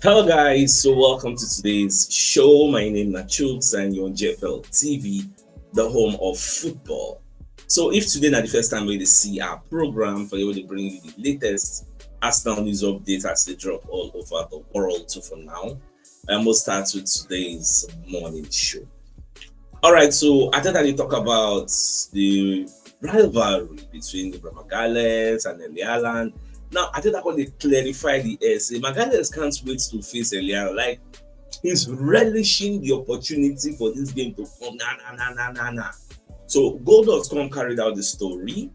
Hello guys, so welcome to today's show. My name is CHUKS and you're on JFL TV, the home of football. So if today is the first time we see our program for you to bring you the latest Arsenal news updates as they drop all over the world. So for now, I will start with today's morning show. Alright, so I thought I talk about the rivalry between the Magalhaes and Haaland. Now, I think I want to clarify the essay. Magalhaes can't wait to face Eliana. Like, he's relishing the opportunity for this game to come. Nah. So, Goal.com carried out the story,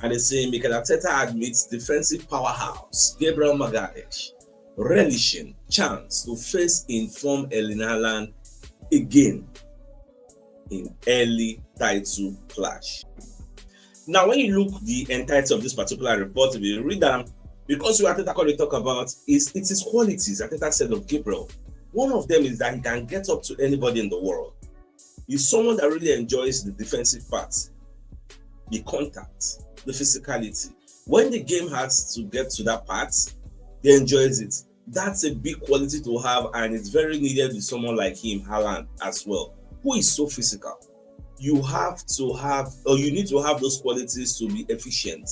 and they say Mikel Arteta admits defensive powerhouse Gabriel Magalhaes relishing chance to face informed Erling Haaland again in early title clash. Now, when you look the entirety of this particular report, if you read them, because you Arteta currently talk about is it is qualities Arteta said of Gabriel. One of them is that he can get up to anybody in the world. He's someone that really enjoys the defensive part, the contact, the physicality. When the game has to get to that part, he enjoys it. That's a big quality to have, and it's very needed with someone like him, Haaland, as well, who is so physical. You have to have, or you need to have those qualities to be efficient.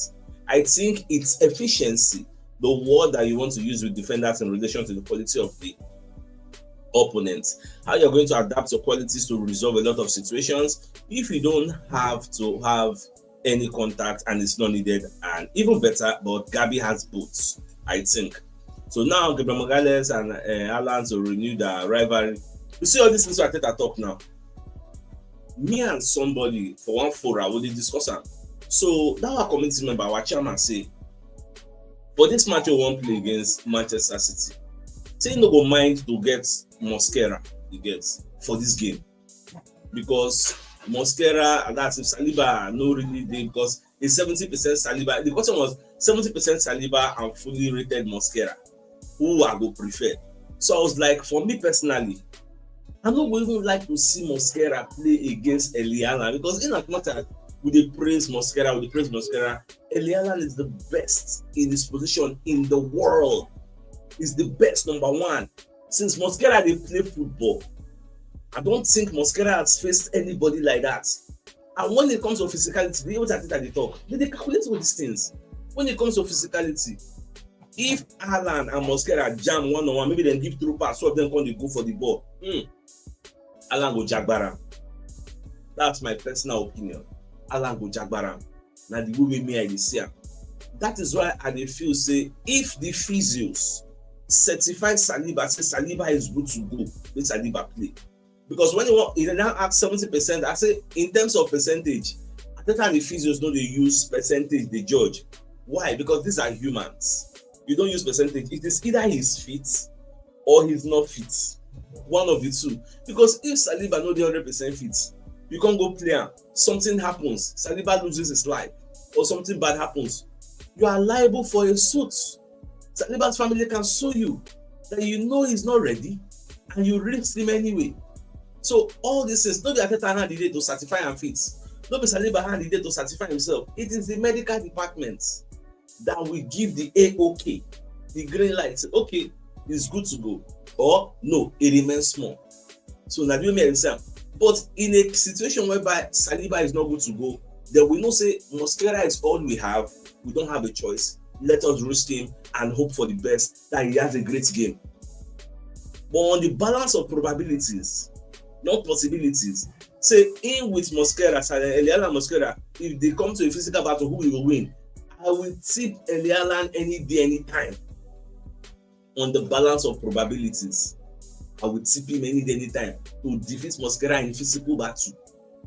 I think it's efficiency, the word that you want to use with defenders in relation to the quality of the opponent. How you're going to adapt your qualities to resolve a lot of situations if you don't have to have any contact and it's not needed. And even better, but Gabi has both, I think. So now Gabriel Magalhaes and Haaland to renew the rivalry. You see all these things I talk now. Me and somebody for one forum we dey discuss am. So that our committee member, our chairman, say for this match we wan play against Manchester City, say he no go mind to get Mosquera, he gets for this game, because Mosquera, and that's if Saliba no really dey, because it's 70% Saliba. The question was 70% Saliba and fully rated Mosquera. Who I go prefer? So I was like, for me personally, I no go even like to see Mosquera play against Eliana, because in as much as we dey praise Mosquera, Eliana is the best in his position in the world. He's the best, number one. Since Mosquera dey play football, I don't think Mosquera has faced anybody like that. And when it comes to physicality, the way that they talk, they calculate all these things. When it comes to physicality, if Haaland and Mosquera jam one on one, maybe dem give through pass, so of them come dey go for the ball. Haaland go jagbara. That's my personal opinion. Haaland go jagbara. Na the way me I dey see am. That is why I dey feel say if the physios certify Saliba, say Saliba is good to go, let Saliba play. Because when you now have 70%, I say in terms of percentage, at that time the physios no dey use percentage dey judge. Why? Because these are humans. You don't use percentage. It is either he's fit or he's not fit. One of the two. Because if Saliba no dey 100% fit, you can't go play am, something happens, Saliba loses his life, or something bad happens, you are liable for a suit. Saliba's family can sue you that you know he's not ready and you risk him anyway. So all this is not the Arteta hand the day to certify and fit, not be Saliba hand the day to certify himself. It is the medical department that will give the AOK, the green light. Okay, it's good to go, or no, it remains small. So na do me exam. But in a situation whereby Saliba is not good to go, then we know say Mosquera is all we have. We don't have a choice. Let us risk him and hope for the best that he has a great game. But on the balance of probabilities, not possibilities, say in with Mosquera, Eliana Mosquera, if they come to a physical battle, who will win? I will tip Eliana any day, anytime. On the balance of probabilities, I will tip him any day, anytime to defeat Mosquera in physical battle.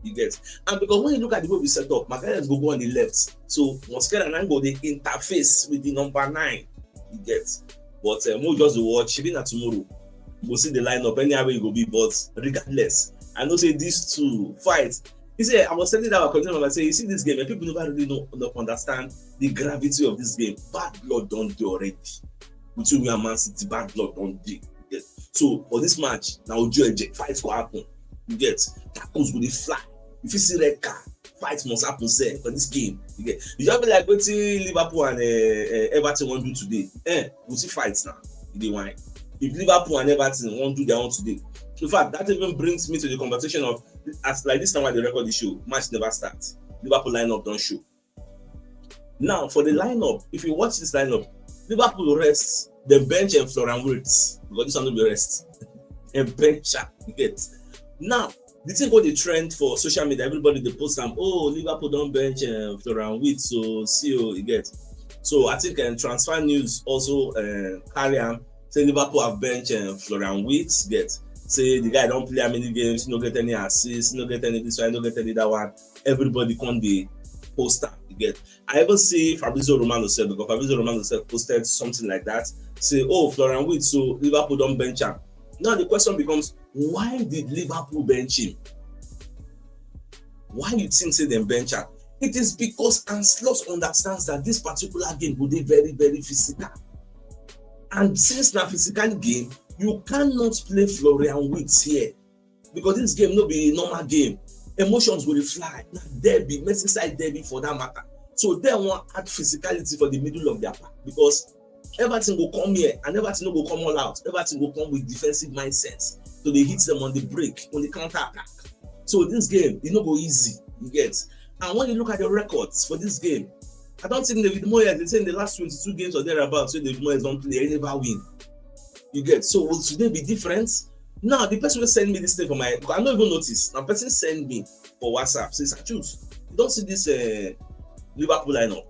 You get, and because when you look at the way we set up, Magalhaes go on the left, so Mosquera now go the interface with the number 9. You get, but we'll just watch. Even at tomorrow, we'll see the lineup anyhow it will be. But regardless, I know say these two fights. You see, I was telling that our content, I say, you see this game, and people never really know understand the gravity of this game. Bad blood don't do already. Between we and Man City, bad blood don't do. So for this match, now fights go happen. You get, tackles go dey fly. If you see red card, fight must happen say for this game. You get, you just be like wetin Liverpool and Everton wan do today. We see fights now. You dey whine. if Liverpool and Everton won't do their own today. In fact, that even brings me to the conversation of, as like this time when they record the show, match never starts. Liverpool lineup don't show. Now for the lineup, if you watch this lineup, Liverpool rests the bench and Florian Wirtz because this one will be rest and bench you get. Now the thing got the trend for social media, everybody they post them, oh Liverpool don't bench Florian Wirtz, so see you get. So I think transfer news also carry on say Liverpool have bench Florian Wirtz get. Say the guy don't play how many games, no get any assists, no get any this one, no get any that one. Everybody can be poster you get. I even see Fabrizio Romano said, because Fabrizio Romano said posted something like that. Say, oh Florian Wirtz, so Liverpool don't bench him. Now the question becomes, why did Liverpool bench him? Why you think say them bench him? It is because Ancelotti understands that this particular game will be very, very physical. And since na physical game, you cannot play Florian Wirtz here because this game no be normal game. Emotions will fly. Na derby, Merseyside derby for that matter. So they want add physicality for the middle of their pack because everything will come here and everything will come all out. Everything will come with defensive mindsets. So they hit them on the break, on the counter attack. So this game, it no go easy. You get. And when you look at the records for this game, I don't think David Moyes, they say in the last 22 games or thereabouts, so David Moyes don't play, they never win. You get. So will today be different? Now the person will send me this thing for my, I don't even notice. Now person send me for WhatsApp, says I choose. You don't see this Liverpool lineup.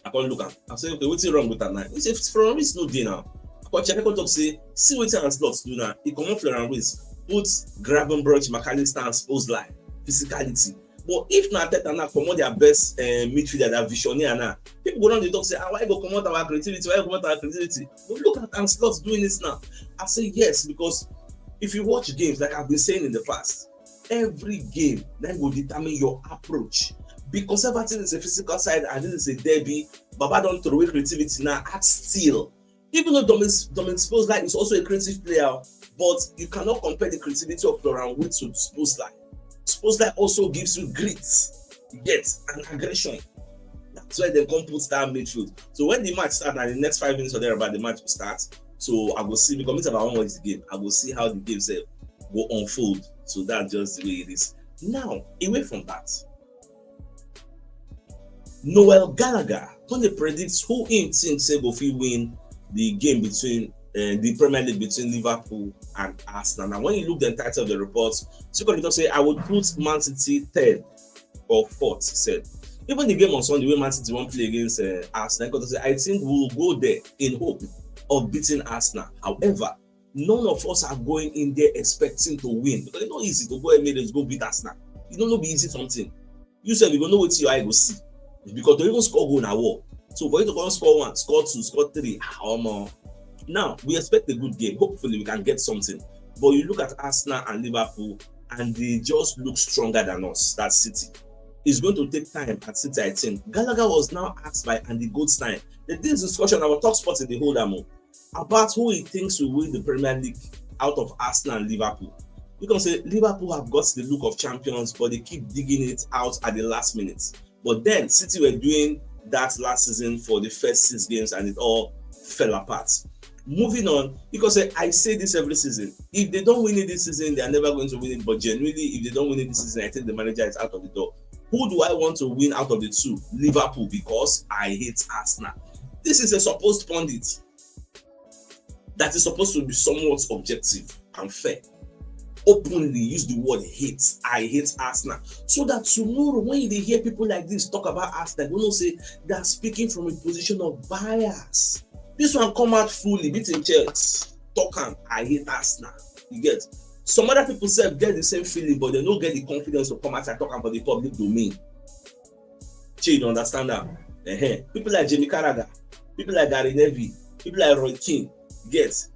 I can't look at. I say, okay, what's wrong with that now? He said, Florian Wirtz no day now. I can't check. I can't talk. Say, see what Ancelotti do now. He come on Florian Wirtz, put Gravenberch, McAllister, and Szoboszlai, physicality. But if not that, now come on their best midfielder, that visionary now. People go down the talk say, why go come out our creativity? Why go come out our creativity? But look at Ancelotti doing this now. I say yes, because if you watch games like I've been saying in the past, every game then will determine your approach. Because everything is a physical side and this is a derby, Baba don't throw away creativity now, act still. Even though Dominic Szoboszlai is also a creative player, but you cannot compare the creativity of Florian Wirtz to Szoboszlai. Szoboszlai also gives you grit, yet and aggression. That's why they come put that midfield. So when the match starts and the next 5 minutes or thereabout, the match will start. So I will see, because it's about 1 watch the game, I will see how the game will unfold. So that's just the way it is. Now, away from that, Noel Gallagher gonna predict who he thinks will win the game between the Premier League between Liverpool and Arsenal. Now, when you look the entirety of the reports, so you can say I would put Man City 3rd or 4th. He said even the game on Sunday when Man City won't play against Arsenal, because I think we'll go there in hope of beating Arsenal. However, none of us are going in there expecting to win because it's not easy to go and go beat Arsenal. It don't be easy something. You said we gonna know what your eye go see. Because they even score goal in a war. So for you to go and score 1, score 2, score 3, now we expect a good game. Hopefully we can get something. But you look at Arsenal and Liverpool and they just look stronger than us, that City. It's going to take time at City, I think. Gallagher was now asked by Andy Goldstein. There's this discussion about talk sports in the whole demo about who he thinks will win the Premier League out of Arsenal and Liverpool. You can say Liverpool have got the look of champions, but they keep digging it out at the last minute. But then City were doing that last season for the first 6 games and it all fell apart. Moving on, because I say this every season, if they don't win it this season, they are never going to win it. But genuinely, if they don't win it this season, I think the manager is out of the door. Who do I want to win out of the 2? Liverpool, because I hate Arsenal. This is a supposed pundit that is supposed to be somewhat objective and fair. Openly use the word hate. I hate Arsenal. So that tomorrow when they hear people like this talk about Arsenal, they don't say they're speaking from a position of bias. This one come out fully, beat in chest, talking, I hate Arsenal. You get. Some other people say get the same feeling, but they don't get the confidence to come out and talk about the public domain. You don't understand that? People like Jamie Carragher, people like Gary Neville, people like Roy Keane,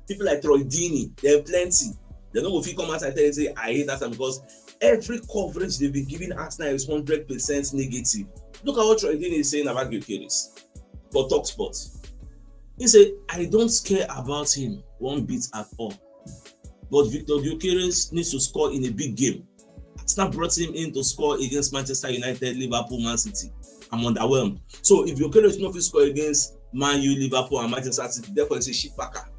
people like Troy Deeney, there are plenty. They don't know if you come out and tell you say I hate Arsenal because every coverage they've been giving Arsenal is 100% negative. Look at what Troy Deeney is saying about Gyökeres for TalkSport. He said, I don't care about him one bit at all. But Victor Gyökeres needs to score in a big game. Arsenal brought him in to score against Manchester United, Liverpool, Man City. I'm underwhelmed. So if Gyökeres not to score against Man U, Liverpool, and Manchester City, therefore it's a shit packer.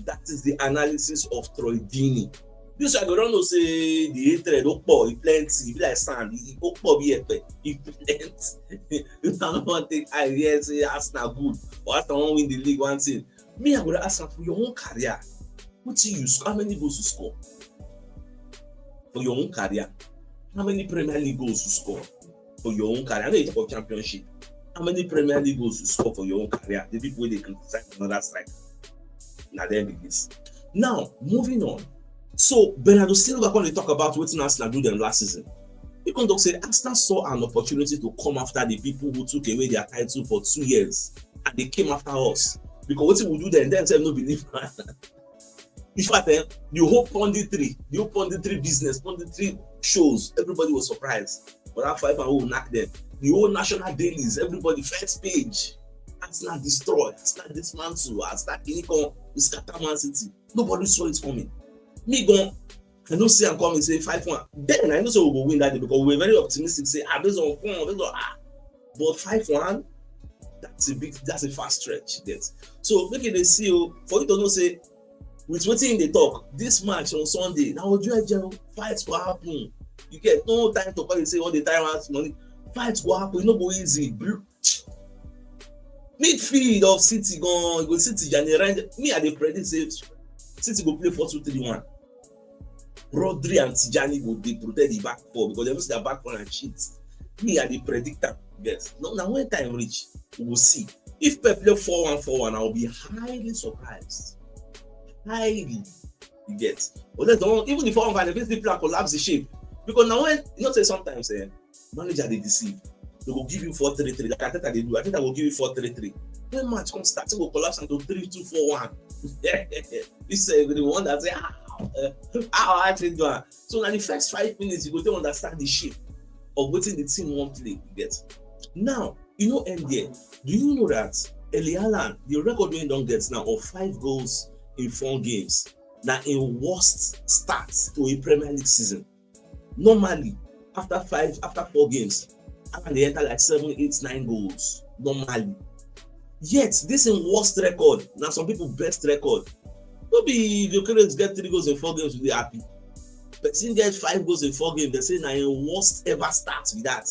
That is the analysis of Troy Deeney. This I don't know say the hatred he plenty, be like sand, he plenty. You don't want to take idea say Arsenal good or Arsenal won't win the league one thing. Me, I would ask for your own career. What you score? How many goals you score for your own career? How many Premier League goals you score for your own career? I know you talk about championship. How many Premier League goals you score for your own career? The people they criticize another strike. Now then be this. Now moving on. So Bernardo Silva when they talk about what Arsenal do them last season. People don't say Arsenal saw an opportunity to come after the people who took away their title for 2 years, and they came after us because what we do then say no believe. In fact, the whole punditry business, punditry shows, everybody was surprised. But that 5-0 knock them. The whole national dailies, everybody first page. Arsenal destroy, Arsenal dismantle, Arsenal Kinikon, we scatter Man City. Nobody saw it coming. Me going, I don't see I'm coming say 5-1. Then I know so we will win that day because we were very optimistic. Say based on form, but 5-1, that's a fast stretch. Yes. So make it a CEO for you to know say with waiting in the talk this match on Sunday. Now fights will happen. You get no time to call and say all the time has money. Fights will happen. No go easy. Midfield of City go City January. Me at the predict say City go play 4-2-3-1. Rodri and Tijani go dey protect the back four because they know their back four and shit. Me at the predictor. Yes. Now when time reach, we will see. If Pep play 4-1-4-1, I will be highly surprised. Highly, you get. But even the 4-1-5, the first people collapse the shape because now when you know say sometimes manager they deceive. They will give you 4-3-3. Like I think they do. I think I will give you 4-3-3. When match comes start, it will collapse into 3-2-4-1. This is the one that say how I actually do it. So in the first 5 minutes, you go to understand the shape of what the team won't play. You get. Now, you know, MDA, do you know that Haaland, the record we don't get now of 5 goals in 4 games, now in worst start to a Premier League season. Normally, after 4 games, and they enter like 7, 8, 9 goals normally. Yet this is worst record. Now some people best record. Maybe the Ukrainians get 3 goals in 4 games, will be happy. But since get 5 goals in 4 games, they say now in worst ever start with that.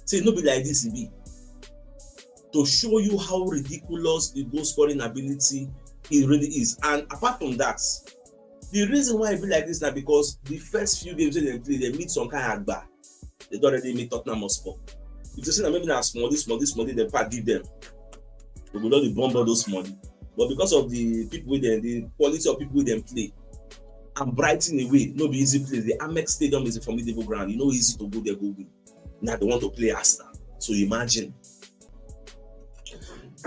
Say no be like this, it be. To show you how ridiculous the goal scoring ability it really is. And apart from that, the reason why it be like this now because the first few games they play, they meet some kind of agba. They don't already meet Tottenham Hotspur. If you see that maybe now small, this money, they pack give them. They will not be bomb all those money. But because of the people with them, the quality of people with them play, and Brighton away, no be easy place. The Amex Stadium is a formidable ground. You know, easy to go there, go win. Now they want to play Arsenal. So imagine.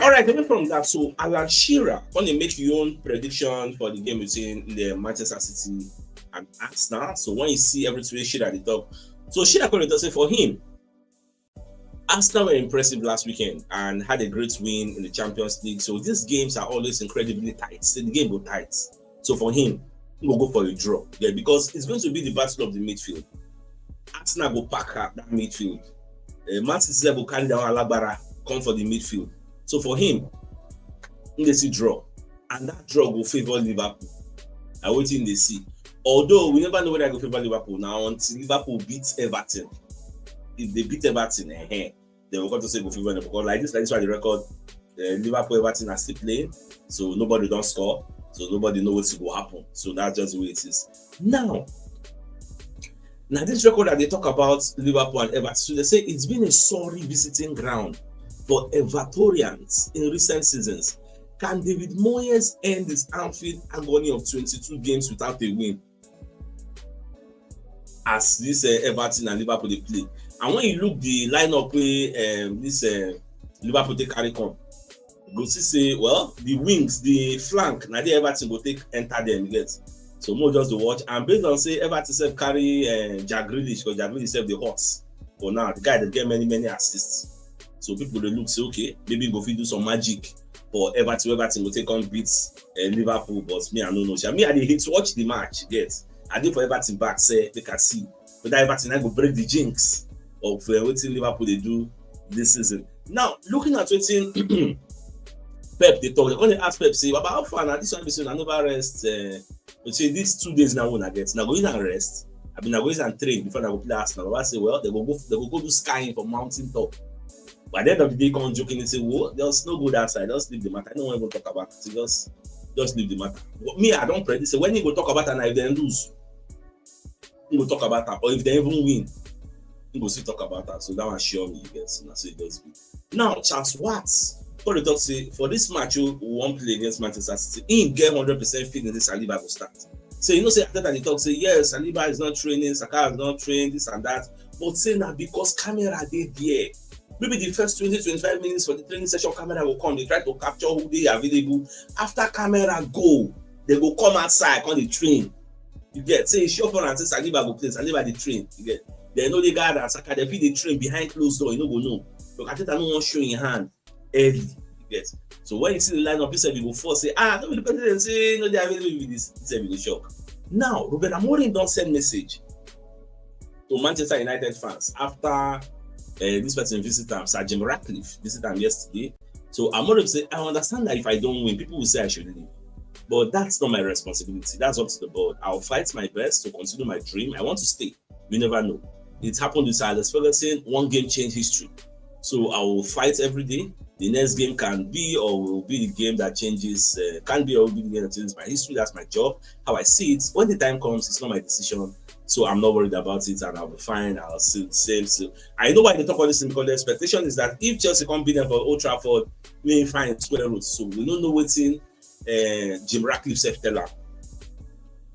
All right, coming from that, so Alan Shearer, want to make your own prediction for the game between the Manchester City and Arsenal. So when you see everything Shearer at the top, so Shearer currently say for him, Arsenal were impressive last weekend and had a great win in the Champions League. So these games are always incredibly tight. So the game will tight. So for him, he will go for a draw. Yeah, because it's going to be the battle of the midfield. Arsenal will pack up that midfield. Man City will carry down Alabara, come for the midfield. So for him, they see draw. And that draw will favor Liverpool. I wait in the see. Although we never know whether I go favor Liverpool now until Liverpool beats Everton. If they beat Everton, they will go to say go favor them because like this why the record Liverpool Everton are still playing, so nobody don't score, so nobody knows what will happen. So that's just the way it is. Now this record that they talk about Liverpool and Everton, so they say it's been a sorry visiting ground for Evertonians in recent seasons. Can David Moyes end his Anfield agony of 22 games without a win? As this Everton and Liverpool they play. And when you look the lineup where Liverpool take carry come, go see say well the wings, the flank, now the Everton go take enter them get. So more just to watch and based on say Everton self carry Jack Grealish because Jack Grealish self the horse. For now the guy that get many assists. So people they look say okay maybe go fit do some magic for Everton will take on beats Liverpool, but me I don't know. Me I dey hate watch the match get. I did for Everton back say they can see but Everton I go break the jinx of what Liverpool they do this season. Now looking at what Pep they talk. They're going to ask Pep, say, about how far now this one be so I never rest. But say these 2 days now when I get now go in and rest. I mean I go in and train before I go play Arsenal. I say, well, they will go do skying from mountain top. But at the end of the day, come joking and say, well, there's no good outside. Just leave the matter. I don't want to talk about it. Just leave the matter. But me, I don't predict. So when you go talk about it and if they lose, you go talk about that. Or if they even win, you go still talk about that. So that one sure me, yes. So it does be. Now, Charles Watts, for the talk say for this match, you won't play against Manchester City. He get 100% fit in this Saliba will start. So you know, say after that, they talk say yes, Saliba is not training, Saka is not trained, this and that. But say that because camera they there. Maybe the first 20-25 minutes for the training session, camera will come. They try to capture who they are available. After camera go, they go come outside on the train. You get say chauffeur and say Saliba go play, Saliba the train. You get they know the guy that Saka they feel the train behind closed door. You know go know. But I think I don't want show in hand early. You get so when you see the lineup, you say you go force say no the president say no they are available with this. You say you go shock. Now Ruben Amorim don't send message to Manchester United fans after. This person visited them, Sir Jim Ratcliffe visited them yesterday. So Amorim say, I understand that if I don't win, people will say I should leave. But that's not my responsibility. That's up to the board. I'll fight my best to continue my dream. I want to stay. You never know. It happened with Alex Ferguson. One game changed history. So I will fight every day. The next game can be or will be the game that changes, can be or will be the game that changes my history. That's my job. How I see it. When the time comes, it's not my decision. So I'm not worried about it and I'll be fine. I'll see the same. So I know why they talk about this because the expectation is that if Chelsea can't beat them for Old Trafford, we find square roots. So we don't know what's in Jim Ratcliffe said tell her.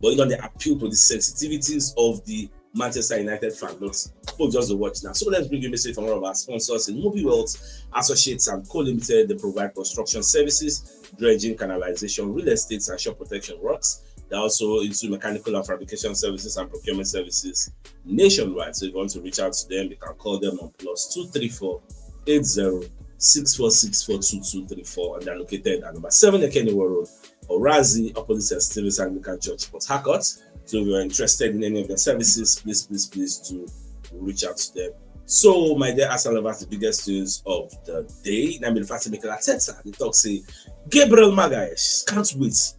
But you know, they appeal to the sensitivities of the Manchester United fan. But we'll just watch now. So let's bring you a message from one of our sponsors in Mobile Wealth Associates and Co-Limited. They provide construction services, dredging, canalization, real estate, and shop protection works. They're also into mechanical and fabrication services and procurement services nationwide. So if you want to reach out to them, you can call them on +234 80 6464 2234, and they're located at number 7 Ekeniwa Road, Orazi, opposite St. Stephen's Anglican Church, Port Harcourt. So if you're interested in any of their services, please do reach out to them. So, my dear Arsenal lovers, the biggest news of the day. Now, the fact Mikel Arteta, they talk say Gabriel Magalhaes can't wait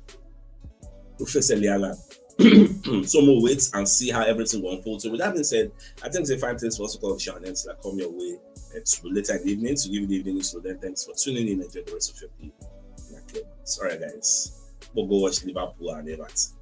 to face Haaland. So we'll wait and see how everything will unfold. So with that being said, I think it's a fine place for us to call the show and then to come your way later in the evening to give you the evening. So then thanks for tuning in and enjoy the rest of your day. Okay. Sorry guys. We'll go watch Liverpool and Everton.